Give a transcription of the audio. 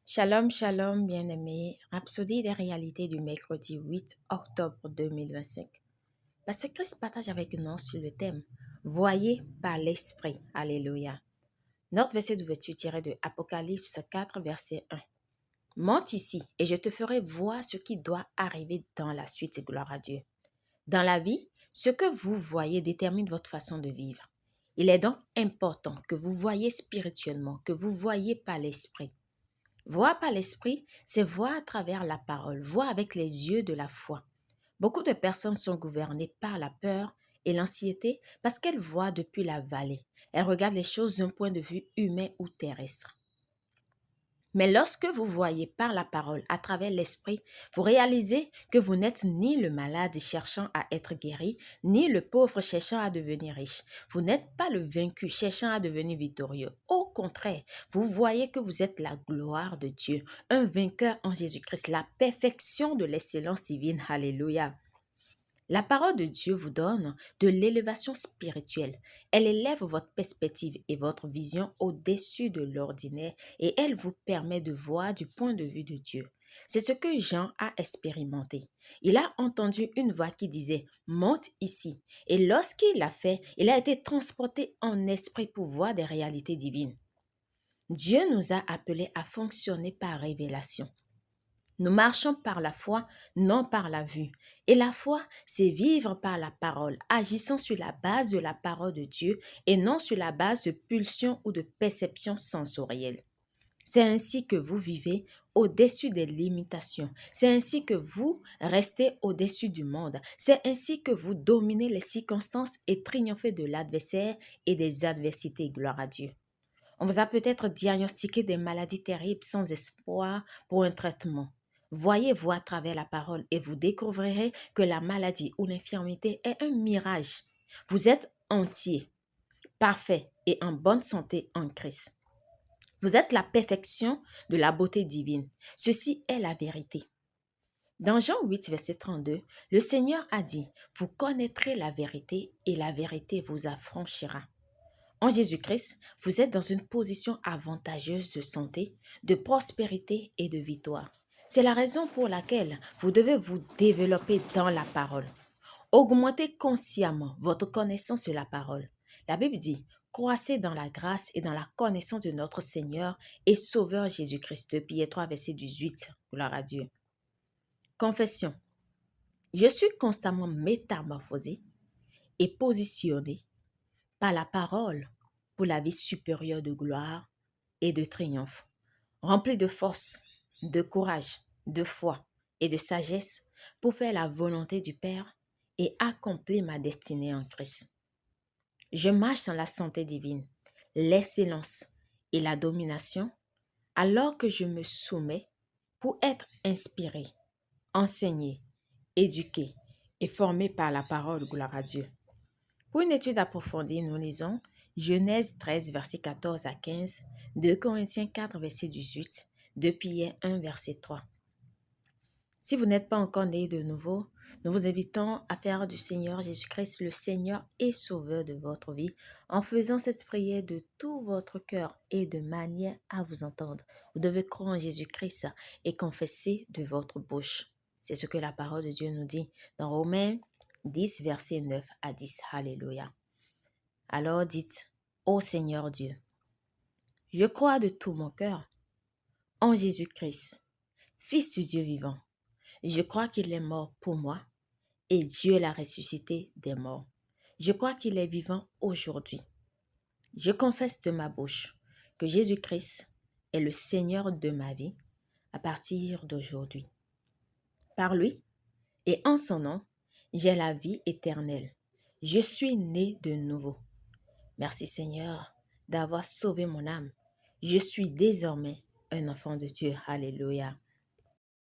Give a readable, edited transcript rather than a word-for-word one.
Shalom, shalom, bien-aimés. Rhapsodie des réalités du mercredi 8 octobre 2025. Pasteur Christ partage avec nous sur le thème Voyez par l'Esprit. Alléluia. Notre verset d'ouverture tiré de Apocalypse 4, verset 1. Monte ici et je te ferai voir ce qui doit arriver dans la suite. Gloire à Dieu. Dans la vie, ce que vous voyez détermine votre façon de vivre. Il est donc important que vous voyez spirituellement, que vous voyez par l'Esprit. Voir par l'esprit, c'est voir à travers la parole, voir avec les yeux de la foi. Beaucoup de personnes sont gouvernées par la peur et l'anxiété parce qu'elles voient depuis la vallée. Elles regardent les choses d'un point de vue humain ou terrestre. Mais lorsque vous voyez par la parole, à travers l'esprit, vous réalisez que vous n'êtes ni le malade cherchant à être guéri, ni le pauvre cherchant à devenir riche. Vous n'êtes pas le vaincu cherchant à devenir victorieux. Au contraire, vous voyez que vous êtes la gloire de Dieu, un vainqueur en Jésus-Christ, la perfection de l'excellence divine. Alléluia. La parole de Dieu vous donne de l'élévation spirituelle. Elle élève votre perspective et votre vision au-dessus de l'ordinaire et elle vous permet de voir du point de vue de Dieu. C'est ce que Jean a expérimenté. Il a entendu une voix qui disait « Monte ici ». Et lorsqu'il l'a fait, il a été transporté en esprit pour voir des réalités divines. Dieu nous a appelés à fonctionner par révélation. Nous marchons par la foi, non par la vue. Et la foi, c'est vivre par la parole, agissant sur la base de la parole de Dieu et non sur la base de pulsions ou de perceptions sensorielles. C'est ainsi que vous vivez au-dessus des limitations. C'est ainsi que vous restez au-dessus du monde. C'est ainsi que vous dominez les circonstances et triomphez de l'adversaire et des adversités. Gloire à Dieu. On vous a peut-être diagnostiqué des maladies terribles sans espoir pour un traitement. Voyez-vous à travers la parole et vous découvrirez que la maladie ou l'infirmité est un mirage. Vous êtes entier, parfait et en bonne santé en Christ. Vous êtes la perfection de la beauté divine. Ceci est la vérité. Dans Jean 8, verset 32, le Seigneur a dit, « Vous connaîtrez la vérité et la vérité vous affranchira. » En Jésus-Christ, vous êtes dans une position avantageuse de santé, de prospérité et de victoire. C'est la raison pour laquelle vous devez vous développer dans la parole. Augmentez consciemment votre connaissance de la parole. La Bible dit, croissez dans la grâce et dans la connaissance de notre Seigneur et Sauveur Jésus-Christ. 2 Pierre 3, verset 18. Gloire à Dieu. Confession. Je suis constamment métamorphosé et positionné par la parole pour la vie supérieure de gloire et de triomphe, rempli de force, de courage, de foi et de sagesse pour faire la volonté du Père et accomplir ma destinée en Christ. Je marche dans la santé divine, l'excellence et la domination alors que je me soumets pour être inspiré, enseigné, éduqué et formé par la parole. Gloire à Dieu. Pour une étude approfondie, nous lisons Genèse 13, verset 14 à 15, 2 Corinthiens 4, verset 18, 2 Pierre 1, verset 3. Si vous n'êtes pas encore né de nouveau, nous vous invitons à faire du Seigneur Jésus-Christ le Seigneur et Sauveur de votre vie en faisant cette prière de tout votre cœur et de manière à vous entendre. Vous devez croire en Jésus-Christ et confesser de votre bouche. C'est ce que la parole de Dieu nous dit dans Romains 10, verset 9 à 10. Alléluia. Alors dites, ô Seigneur Dieu, je crois de tout mon cœur en Jésus-Christ, Fils du Dieu vivant. Je crois qu'il est mort pour moi et Dieu l'a ressuscité des morts. Je crois qu'il est vivant aujourd'hui. Je confesse de ma bouche que Jésus-Christ est le Seigneur de ma vie à partir d'aujourd'hui. Par lui et en son nom, j'ai la vie éternelle. Je suis né de nouveau. Merci Seigneur d'avoir sauvé mon âme. Je suis désormais un enfant de Dieu. Alléluia.